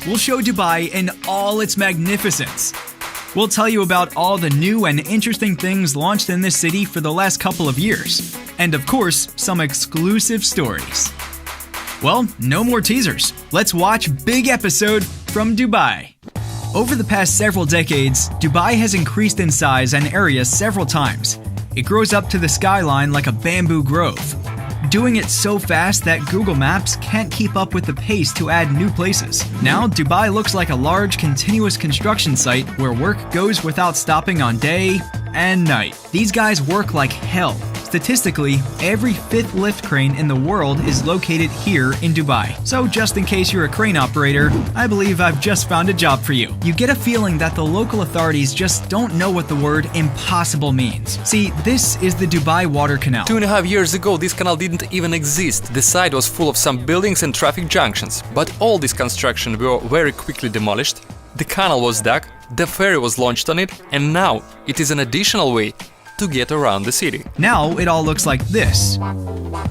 we'll show Dubai in all its magnificence. We'll tell you about all the new and interesting things launched in this city for the last couple of years. And of course, some exclusive stories. Well, no more teasers. Let's watch big episode from Dubai. Over the past several decades, Dubai has increased in size and area several times. It grows up to the skyline like a bamboo grove, doing it so fast that Google Maps can't keep up with the pace to add new places. Now, Dubai looks like a large, continuous construction site where work goes without stopping on day and night. These guys work like hell. Statistically, every fifth lift crane in the world is located here in Dubai. So just in case you're a crane operator, I believe I've just found a job for you. You get a feeling that the local authorities just don't know what the word impossible means. See, this is the Dubai Water Canal. 2.5 years ago, this canal didn't even exist. The site was full of some buildings and traffic junctions. But all this construction were very quickly demolished. The canal was dug, the ferry was launched on it, and now it is an additional way to get around the city. Now it all looks like this.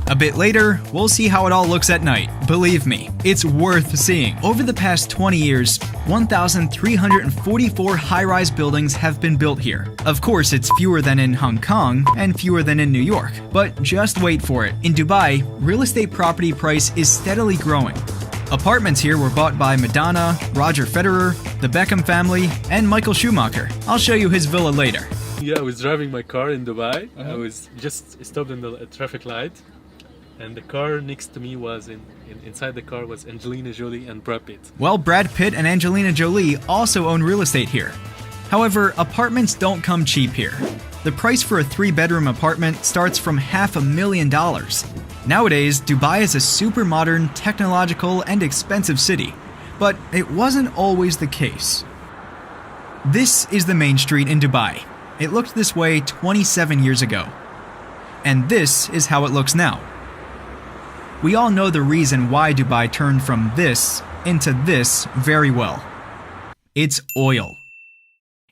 A bit later, we'll see how it all looks at night. Believe me, it's worth seeing. Over the past 20 years, 1,344 high-rise buildings have been built here. Of course, it's fewer than in Hong Kong and fewer than in New York. But just wait for it. In Dubai, real estate property price is steadily growing. Apartments here were bought by Madonna, Roger Federer, the Beckham family, and Michael Schumacher. I'll show you his villa later. Yeah, I was driving my car in Dubai. I was just stopped in the traffic light, and the car next to me was inside the car was Angelina Jolie and Brad Pitt. Well, Brad Pitt and Angelina Jolie also own real estate here. However, apartments don't come cheap here. The price for a 3-bedroom apartment starts from $500,000. Nowadays, Dubai is a super modern, technological, and expensive city. But it wasn't always the case. This is the main street in Dubai. It looked this way 27 years ago. And this is how it looks now. We all know the reason why Dubai turned from this into this very well. It's oil.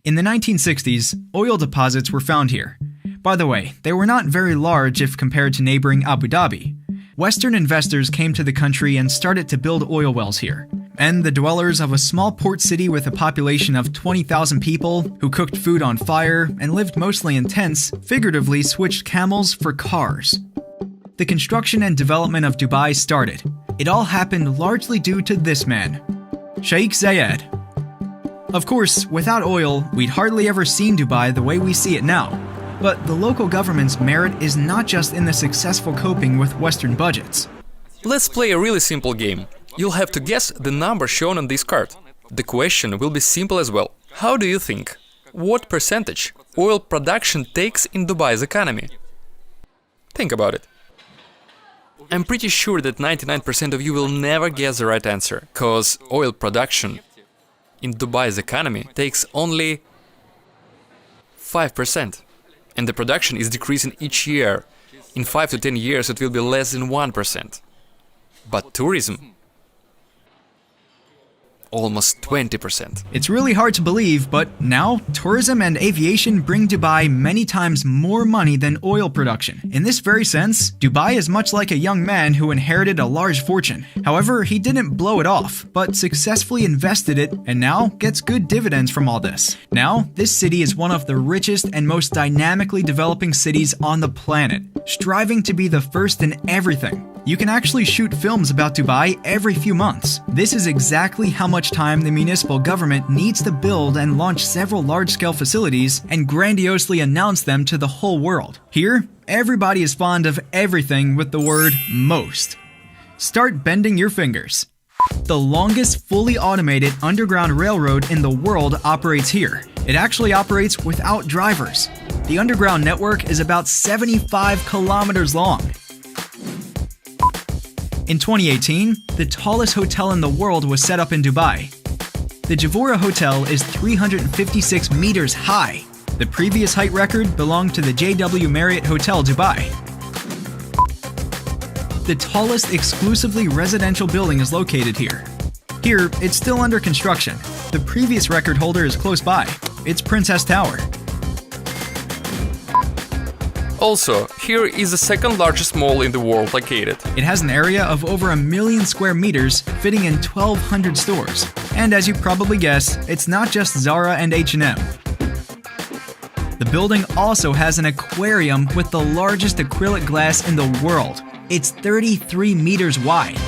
In the 1960s, oil deposits were found here. By the way, they were not very large if compared to neighboring Abu Dhabi. Western investors came to the country and started to build oil wells here. And the dwellers of a small port city with a population of 20,000 people who cooked food on fire and lived mostly in tents figuratively switched camels for cars. The construction and development of Dubai started. It all happened largely due to this man, Sheikh Zayed. Of course, without oil, we'd hardly ever seen Dubai the way we see it now. But the local government's merit is not just in the successful coping with Western budgets. Let's play a really simple game. You'll have to guess the number shown on this card. The question will be simple as well. How do you think? What percentage oil production takes in Dubai's economy? Think about it. I'm pretty sure that 99% of you will never guess the right answer, cause oil production in Dubai's economy takes only 5%. And the production is decreasing each year. In 5 to 10 years it will be less than 1%. But tourism, almost 20%. It's really hard to believe, but now tourism and aviation bring Dubai many times more money than oil production. In this very sense, Dubai is much like a young man who inherited a large fortune. However, he didn't blow it off, but successfully invested it and now gets good dividends from all this. Now, this city is one of the richest and most dynamically developing cities on the planet, striving to be the first in everything. You can actually shoot films about Dubai every few months. This is exactly how much time the municipal government needs to build and launch several large-scale facilities and grandiosely announce them to the whole world. Here, everybody is fond of everything with the word most. Start bending your fingers. The longest fully automated underground railroad in the world operates here. It actually operates without drivers. The underground network is about 75 kilometers long. In 2018, the tallest hotel in the world was set up in Dubai. The Javora Hotel is 356 meters high. The previous height record belonged to the JW Marriott Hotel Dubai. The tallest exclusively residential building is located here. Here, it's still under construction. The previous record holder is close by. It's Princess Tower. Also, here is the second largest mall in the world located. It has an area of over 1 million square meters, fitting in 1,200 stores. And as you probably guessed, it's not just Zara and H&M. The building also has an aquarium with the largest acrylic glass in the world. It's 33 meters wide.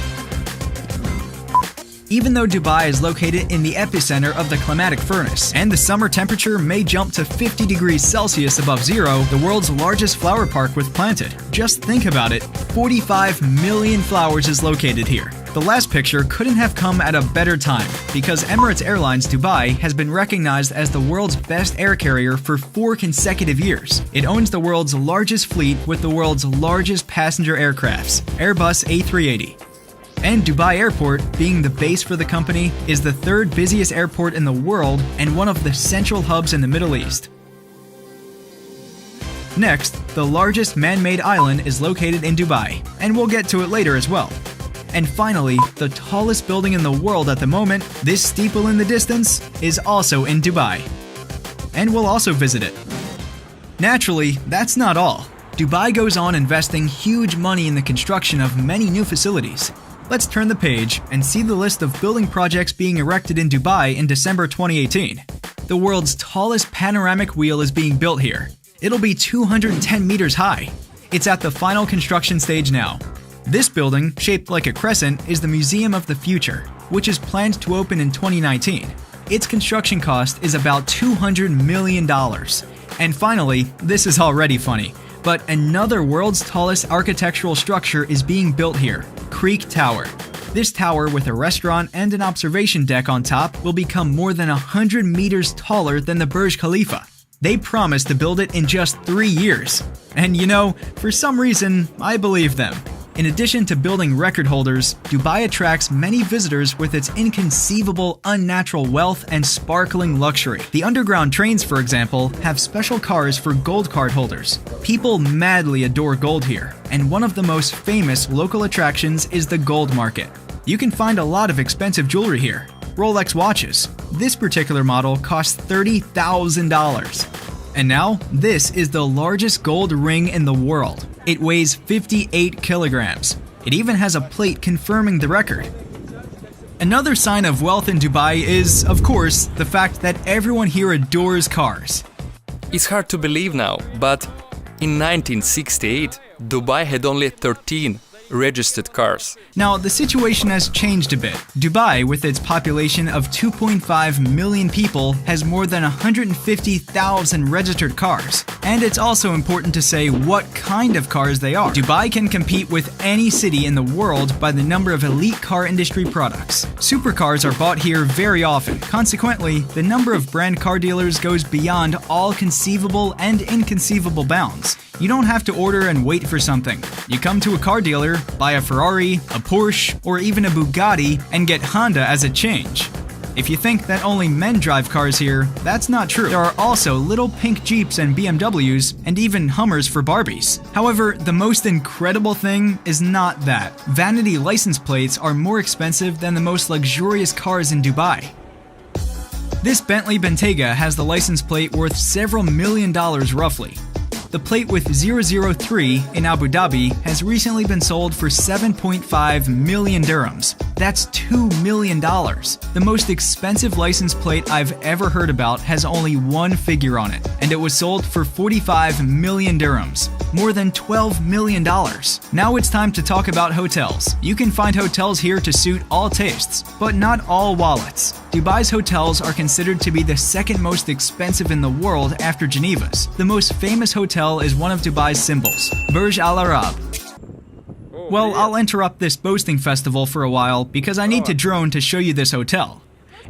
Even though Dubai is located in the epicenter of the climatic furnace, and the summer temperature may jump to 50 degrees Celsius above zero, the world's largest flower park was planted. Just think about it, 45 million flowers is located here. The last picture couldn't have come at a better time, because Emirates Airlines Dubai has been recognized as the world's best air carrier for 4 consecutive years. It owns the world's largest fleet with the world's largest passenger aircrafts, Airbus A380. And Dubai Airport, being the base for the company, is the third busiest airport in the world and one of the central hubs in the Middle East. Next, the largest man-made island is located in Dubai, and we'll get to it later as well. And finally, the tallest building in the world at the moment, this steeple in the distance, is also in Dubai. And we'll also visit it. Naturally, that's not all. Dubai goes on investing huge money in the construction of many new facilities. Let's turn the page and see the list of building projects being erected in Dubai in December 2018. The world's tallest panoramic wheel is being built here. It'll be 210 meters high. It's at the final construction stage now. This building, shaped like a crescent, is the Museum of the Future, which is planned to open in 2019. Its construction cost is about $200 million. And finally, this is already funny, but another world's tallest architectural structure is being built here, Creek Tower. This tower with a restaurant and an observation deck on top will become more than 100 meters taller than the Burj Khalifa. They promised to build it in just 3 years. And you know, for some reason, I believe them. In addition to building record holders, Dubai attracts many visitors with its inconceivable unnatural wealth and sparkling luxury. The underground trains, for example, have special cars for gold card holders. People madly adore gold here, and one of the most famous local attractions is the gold market. You can find a lot of expensive jewelry here. Rolex watches. This particular model costs $30,000. And now, this is the largest gold ring in the world. It weighs 58 kilograms. It even has a plate confirming the record. Another sign of wealth in Dubai is, of course, the fact that everyone here adores cars. It's hard to believe now, but in 1968, Dubai had only 13 registered cars. Now, the situation has changed a bit. Dubai, with its population of 2.5 million people, has more than 150,000 registered cars. And it's also important to say what kind of cars they are. Dubai can compete with any city in the world by the number of elite car industry products. Supercars are bought here very often. Consequently, the number of brand car dealers goes beyond all conceivable and inconceivable bounds. You don't have to order and wait for something. You come to a car dealer, buy a Ferrari, a Porsche, or even a Bugatti, and get Honda as a change. If you think that only men drive cars here, that's not true. There are also little pink Jeeps and BMWs, and even Hummers for Barbies. However, the most incredible thing is not that. Vanity license plates are more expensive than the most luxurious cars in Dubai. This Bentley Bentayga has the license plate worth several $1 million roughly. The plate with 003 in Abu Dhabi has recently been sold for 7.5 million dirhams. That's $2 million. The most expensive license plate I've ever heard about has only one figure on it, and it was sold for 45 million dirhams, more than $12 million. Now it's time to talk about hotels. You can find hotels here to suit all tastes, but not all wallets. Dubai's hotels are considered to be the second most expensive in the world after Geneva's. The most famous hotel is one of Dubai's symbols, Burj Al Arab. Well, I'll interrupt this boasting festival for a while because I need to drone to show you this hotel.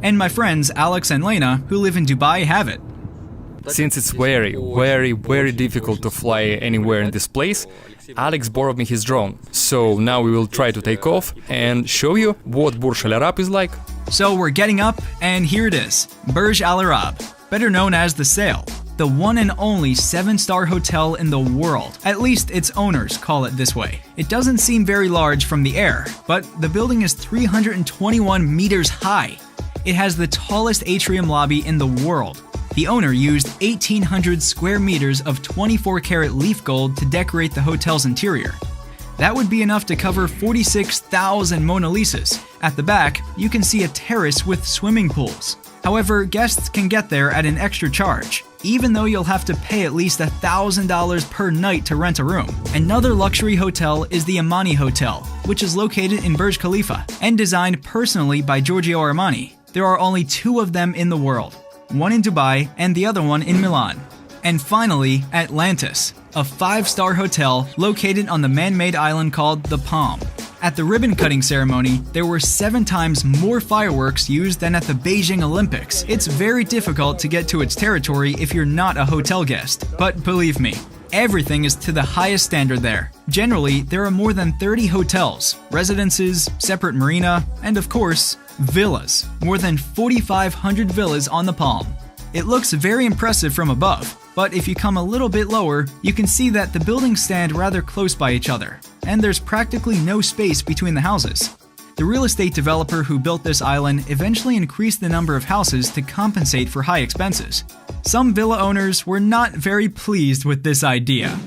And my friends Alex and Lena, who live in Dubai, have it. Since it's very difficult to fly anywhere in this place, Alex borrowed me his drone. So now we will try to take off and show you what Burj Al Arab is like. So we're getting up, and here it is, Burj Al Arab, better known as the Sail. The one and only 7-star hotel in the world. At least its owners call it this way. It doesn't seem very large from the air, but the building is 321 meters high. It has the tallest atrium lobby in the world. The owner used 1,800 square meters of 24-karat leaf gold to decorate the hotel's interior. That would be enough to cover 46,000 Mona Lisas. At the back, you can see a terrace with swimming pools. However, guests can get there at an extra charge, even though you'll have to pay at least $1,000 per night to rent a room. Another luxury hotel is the Armani Hotel, which is located in Burj Khalifa and designed personally by Giorgio Armani. There are only 2 of them in the world, one in Dubai and the other one in Milan. And finally, Atlantis, a 5-star hotel located on the man-made island called the Palm. At the ribbon-cutting ceremony, there were 7 times more fireworks used than at the Beijing Olympics. It's very difficult to get to its territory if you're not a hotel guest. But believe me, everything is to the highest standard there. Generally, there are more than 30 hotels, residences, separate marina, and of course, villas. More than 4,500 villas on the Palm. It looks very impressive from above, but if you come a little bit lower, you can see that the buildings stand rather close by each other, and there's practically no space between the houses. The real estate developer who built this island eventually increased the number of houses to compensate for high expenses. Some villa owners were not very pleased with this idea.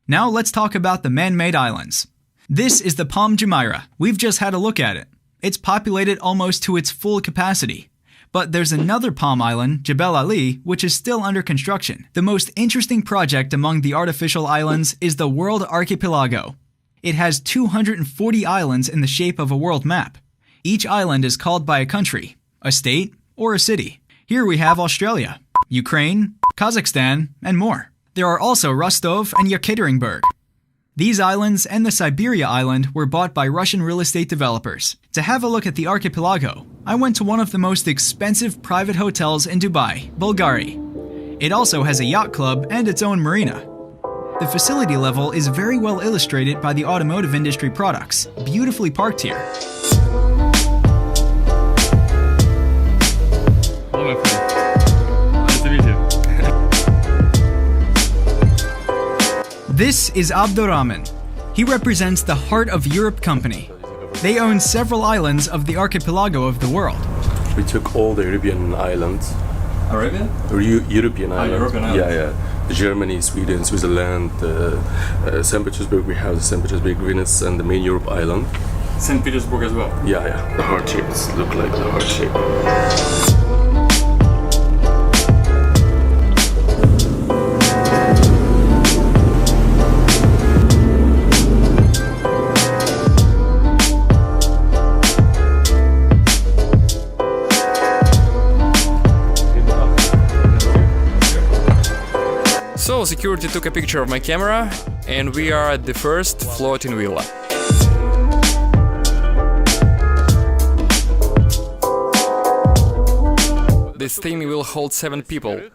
Now let's talk about the man-made islands. This is the Palm Jumeirah. We've just had a look at it. It's populated almost to its full capacity. But there's another palm island, Jebel Ali, which is still under construction. The most interesting project among the artificial islands is the World Archipelago. It has 240 islands in the shape of a world map. Each island is called by a country, a state, or a city. Here we have Australia, Ukraine, Kazakhstan, and more. There are also Rostov and Yekaterinburg. These islands and the Siberia island were bought by Russian real estate developers. To have a look at the archipelago, I went to one of the most expensive private hotels in Dubai, Bulgari. It also has a yacht club and its own marina. The facility level is very well illustrated by the automotive industry products, beautifully parked here. Hello, my friend. Nice to meet you. This is Abdurrahman. He represents the Heart of Europe company. They own several islands of the archipelago of the worst. We took all the European islands. Arabian? European islands. European islands. Yeah. Germany, Sweden, Switzerland, St. Petersburg. We have St. Petersburg, Venice, and the main Europe island. St. Petersburg as well. Yeah. The heart shapes look like the heart shape. So security took a picture of my camera, and we are at the first floating villa. This thing will hold 7 people,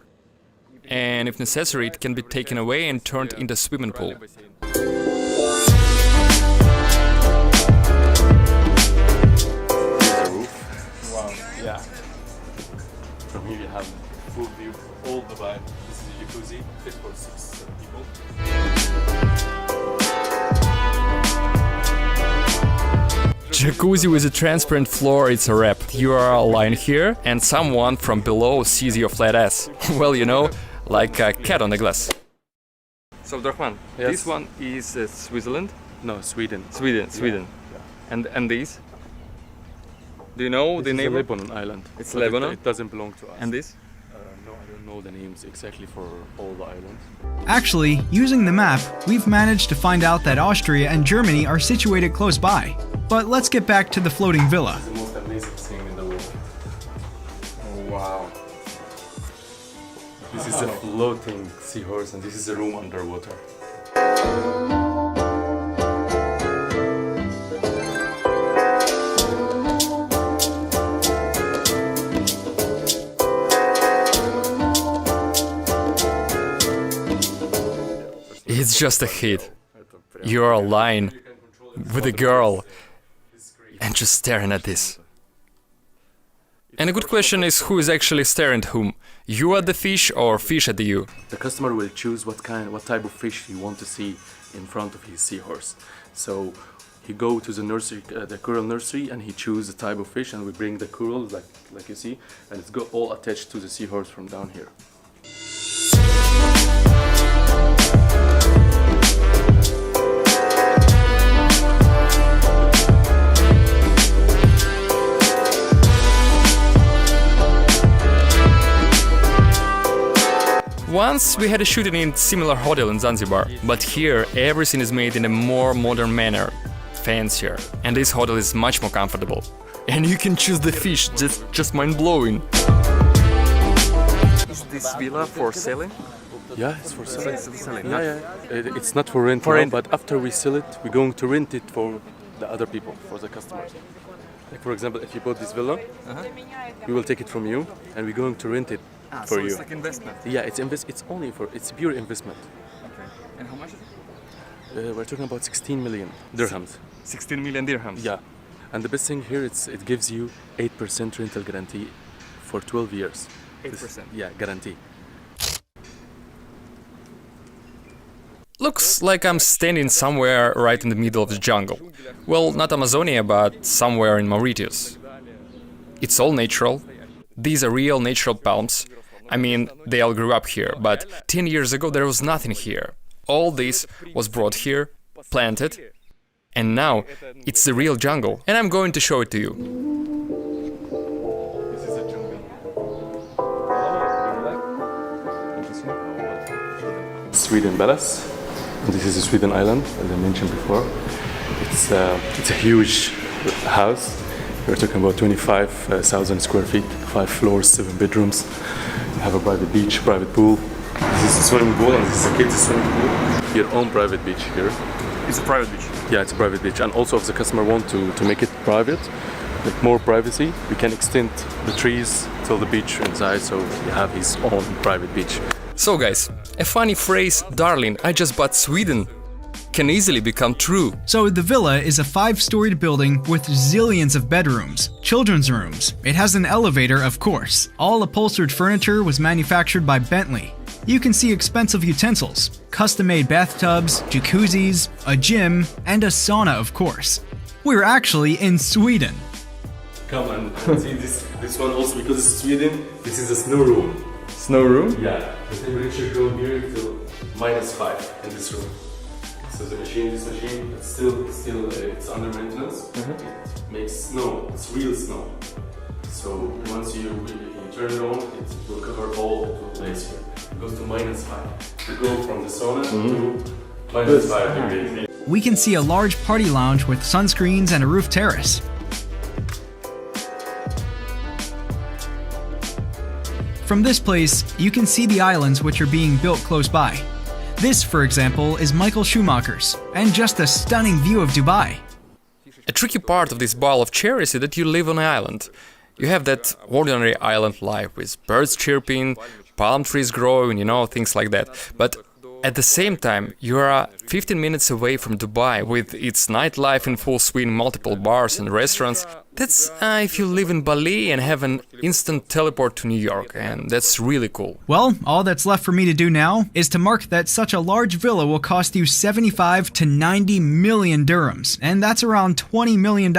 and if necessary it can be taken away and turned into a swimming pool. Wow, yeah. From here you have full view of all Dubai. This is a jacuzzi, fit for 6-7 people. Jacuzzi with a transparent floor, it's a wrap. You are lying here and someone from below sees your flat ass. Well, you know, like a cat on the glass. So, Abdurrahman, Yes. this one is Switzerland? No, Sweden. Sweden. Yeah. And these? Do you know This the is name? a Lebanon island. It's but Lebanon? It doesn't belong to us. And this? No, I don't know the names exactly for all the islands. Actually, using the map, we've managed to find out that Austria and Germany are situated close by. But let's get back to the floating villa. It's the most amazing thing in the world. Oh, wow. This is a floating seahorse, and this is a room underwater. It's just a hit. You're lying with a girl and just staring at this. And a good question is who is actually staring at whom? You at the fish or fish at you? The customer will choose what type of fish he want to see in front of his seahorse. So He go to the nursery, the coral nursery, and he choose the type of fish, and we bring the corals like you see, and it's got all attached to the seahorse from down here. Once we had a shooting in similar hotel in Zanzibar, but here everything is made in a more modern manner, fancier, and this hotel is much more comfortable. And you can choose the fish, just mind-blowing. Is this villa for selling? Yeah, it's for selling. selling. Yeah. It's not for rent now, but after we sell it, we're going to rent it for the other people, for the customers. Like for example, if you bought this villa, we will take it from you, and we're going to rent it for you. It's like investment. Yeah, it's pure investment. Okay. And how much is it? We're talking about 16 million dirhams. 16 million dirhams. Yeah, and the best thing here, it gives you 8% rental guarantee for 12 years. 8%. Yeah, guarantee. Looks like I'm standing somewhere right in the middle of the jungle. Well, not Amazonia, but somewhere in Mauritius. It's all natural. These are real natural palms. I mean, they all grew up here, but 10 years ago there was nothing here. All this was brought here, planted, and now it's the real jungle, and I'm going to show it to you. This is a jungle. Sweden Palace. This is a Sweden island, as I mentioned before. It's a huge house. We're talking about 25,000 square feet, 5 floors, 7 bedrooms. We have a private beach, private pool. This is a swimming pool, and this is a kids' swimming pool. Your own private beach here. It's a private beach. Yeah, it's a private beach. And also, if the customer wants to make it private, like more privacy, we can extend the trees till the beach inside, so he have his own private beach. So guys, a funny phrase, darling, I just bought Sweden, can easily become true. So the villa is a 5-storied building with zillions of bedrooms, children's rooms. It has an elevator, of course. All upholstered furniture was manufactured by Bentley. You can see expensive utensils, custom-made bathtubs, jacuzzis, a gym, and a sauna, of course. We're actually in Sweden. Come and see this one also, because it's Sweden. This is a snow room. Snow room? Yeah, the temperature go here till -5 in this room. So this machine, it's still it's under maintenance. It makes snow. It's real snow. So once you turn it on, it will cover all the place here. It goes to -5. You go from the sauna to -5 degrees. We can see a large party lounge with sunscreens and a roof terrace. From this place, you can see the islands which are being built close by. This, for example, is Michael Schumacher's, and just a stunning view of Dubai. A tricky part of this bowl of cherries is that you live on an island. You have that ordinary island life with birds chirping, palm trees growing, things like that. But at the same time, you are 15 minutes away from Dubai with its nightlife in full swing, multiple bars and restaurants. That's if you live in Bali and have an instant teleport to New York, and that's really cool. Well, all that's left for me to do now is to mark that such a large villa will cost you 75 to 90 million dirhams, and that's around $20 million.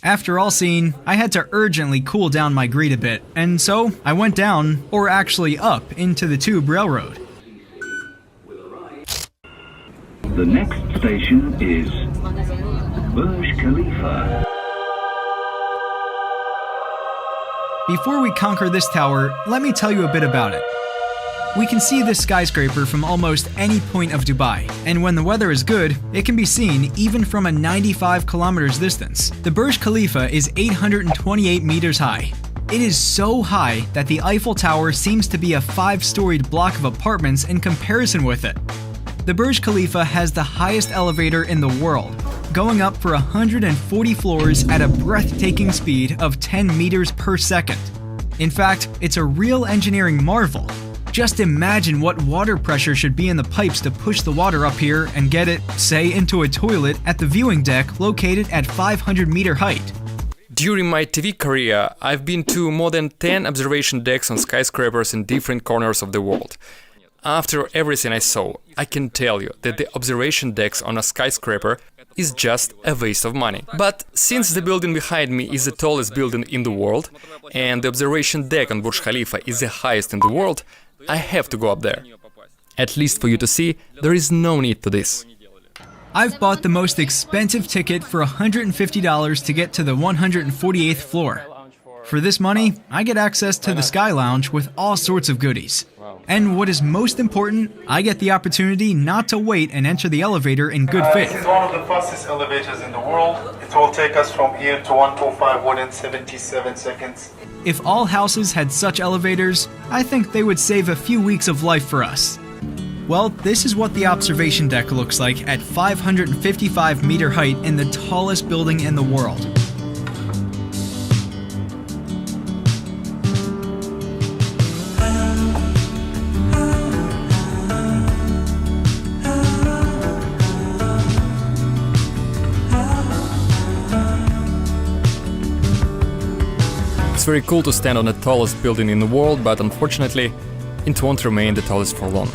After all seen, I had to urgently cool down my greed a bit, and so I went down, or actually up, into the Tube Railroad. The next station is Burj Khalifa. Before we conquer this tower, let me tell you a bit about it. We can see this skyscraper from almost any point of Dubai, and when the weather is good, it can be seen even from a 95 kilometers distance. The Burj Khalifa is 828 meters high. It is so high that the Eiffel Tower seems to be a 5-storied block of apartments in comparison with it. The Burj Khalifa has the highest elevator in the world, going up for 140 floors at a breathtaking speed of 10 meters per second. In fact, it's a real engineering marvel. Just imagine what water pressure should be in the pipes to push the water up here and get it, say, into a toilet at the viewing deck located at 500-meter height. During my TV career, I've been to more than 10 observation decks on skyscrapers in different corners of the world. After everything I saw, I can tell you that the observation decks on a skyscraper is just a waste of money. But since the building behind me is the tallest building in the world, and the observation deck on Burj Khalifa is the highest in the world, I have to go up there. At least for you to see, there is no need to this. I've bought the most expensive ticket for $150 to get to the 148th floor. For this money, I get access to the Sky Lounge with all sorts of goodies. And what is most important, I get the opportunity not to wait and enter the elevator in good This faith. is one of the fastest elevators in the world. It will take us from here to 125 within 77 seconds. If all houses had such elevators, I think they would save a few weeks of life for us. Well, this is what the observation deck looks like at 555-meter height in the tallest building in the world. It's very cool to stand on the tallest building in the world, but unfortunately, it won't remain the tallest for long.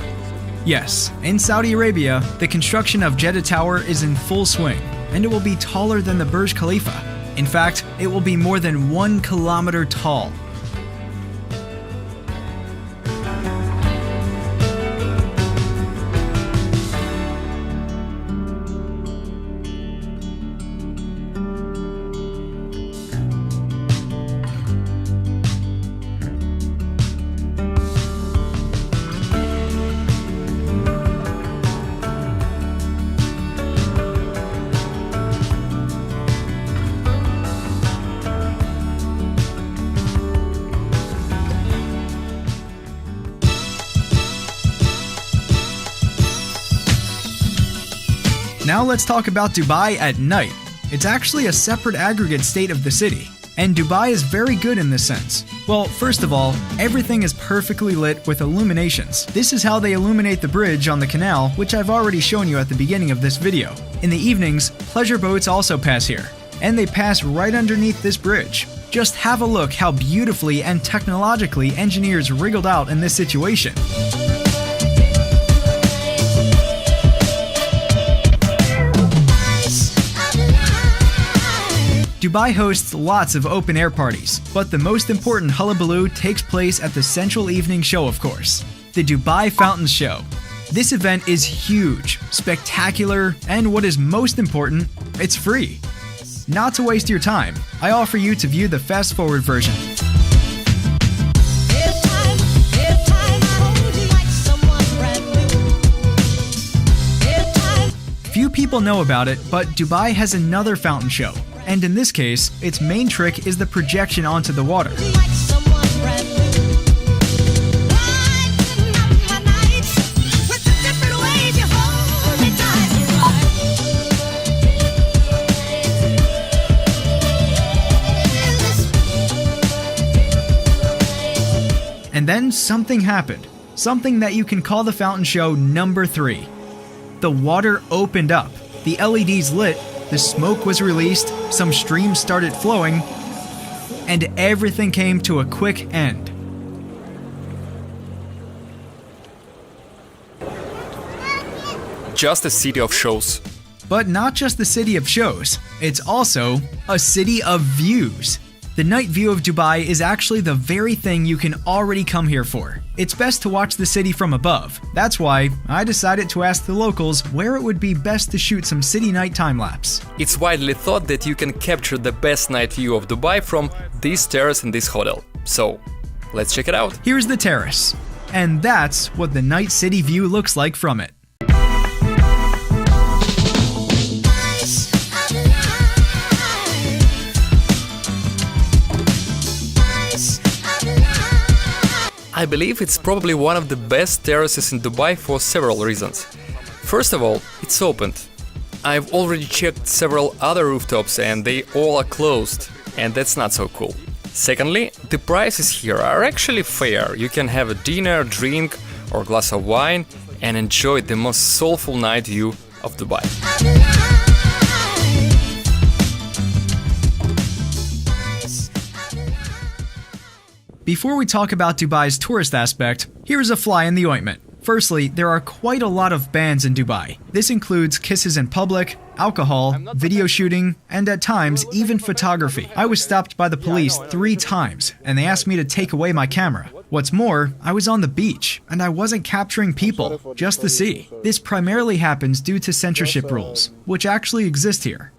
Yes, in Saudi Arabia, the construction of Jeddah Tower is in full swing, and it will be taller than the Burj Khalifa. In fact, it will be more than 1 kilometer tall. Now let's talk about Dubai at night. It's actually a separate aggregate state of the city, and Dubai is very good in this sense. Well, first of all, everything is perfectly lit with illuminations. This is how they illuminate the bridge on the canal, which I've already shown you at the beginning of this video. In the evenings, pleasure boats also pass here, and they pass right underneath this bridge. Just have a look how beautifully and technologically engineers wriggled out in this situation. Dubai hosts lots of open-air parties, but the most important hullabaloo takes place at the central evening show, of course, the Dubai Fountain Show. This event is huge, spectacular, and what is most important, it's free. Not to waste your time, I offer you to view the fast-forward version. Few people know about it, but Dubai has another fountain show. And in this case, its main trick is the projection onto the water. And then something happened. Something that you can call the fountain show number 3. The water opened up, the LEDs lit, the smoke was released, some streams started flowing, and everything came to a quick end. Just a city of shows. But not just the city of shows, it's also a city of views. The night view of Dubai is actually the very thing you can already come here for. It's best to watch the city from above. That's why I decided to ask the locals where it would be best to shoot some city night time-lapse. It's widely thought that you can capture the best night view of Dubai from this terrace in this hotel. So, let's check it out. Here's the terrace. And that's what the night city view looks like from it. I believe it's probably one of the best terraces in Dubai for several reasons. First of all, it's opened. I've already checked several other rooftops and they all are closed, and that's not so cool. Secondly, the prices here are actually fair. You can have a dinner, drink or glass of wine and enjoy the most soulful night view of Dubai. Before we talk about Dubai's tourist aspect, here's a fly in the ointment. Firstly, there are quite a lot of bans in Dubai. This includes kisses in public, alcohol, video shooting, and at times, even photography. I was stopped by the police 3 times, and they asked me to take away my camera. What's more, I was on the beach, and I wasn't capturing people, just the sea. This primarily happens due to censorship rules, which actually exist here.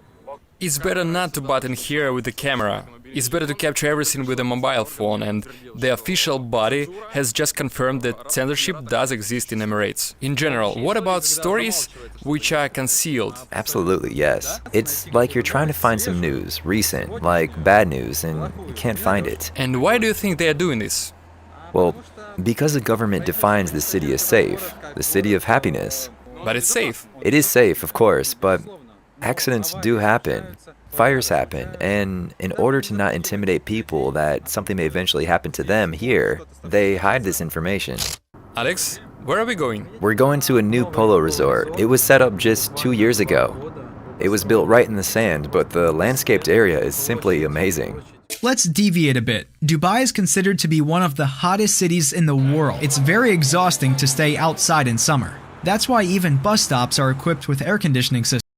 It's better not to button here with the camera. It's better to capture everything with a mobile phone, and the official body has just confirmed that censorship does exist in Emirates. In general, what about stories which are concealed? Absolutely, yes. It's like you're trying to find some news, recent, like bad news, and you can't find it. And why do you think they are doing this? Well, because the government defines the city as safe, the city of happiness. But it's safe. It is safe, of course, but accidents do happen. Fires happen, and in order to not intimidate people that something may eventually happen to them here, they hide this information. Alex, where are we going? We're going to a new polo resort. It was set up just 2 years ago. It was built right in the sand, but the landscaped area is simply amazing. Let's deviate a bit. Dubai is considered to be one of the hottest cities in the world. It's very exhausting to stay outside in summer. That's why even bus stops are equipped with air conditioning systems.